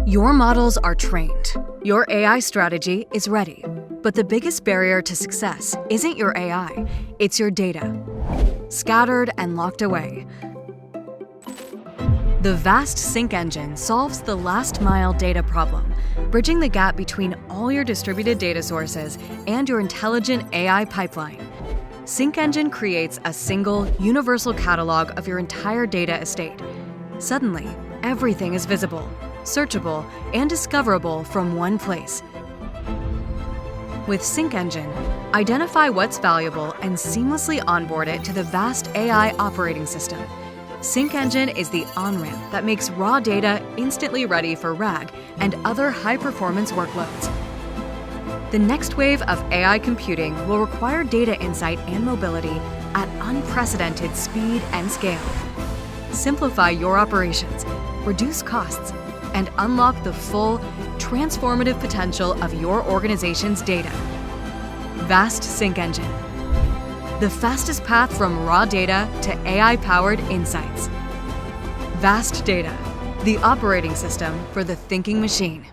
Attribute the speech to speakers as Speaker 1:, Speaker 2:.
Speaker 1: Your models are trained. Your AI strategy is ready. But the biggest barrier to success isn't your AI, it's your data. Scattered and locked away. The vast SyncEngine solves the last-mile data problem, bridging the gap between all your distributed data sources and your intelligent AI pipeline. SyncEngine creates a single, universal catalog of your entire data estate. Suddenly, everything is visible, searchable, and discoverable from one place. With SyncEngine, identify what's valuable and seamlessly onboard it to the vast AI operating system. SyncEngine is the on-ramp that makes raw data instantly ready for RAG and other high-performance workloads. The next wave of AI computing will require data insight and mobility at unprecedented speed and scale. Simplify your operations, reduce costs, and unlock the full, transformative potential of your organization's data. Vast SyncEngine, the fastest path from raw data to AI-powered insights. Vast Data, the operating system for the thinking machine.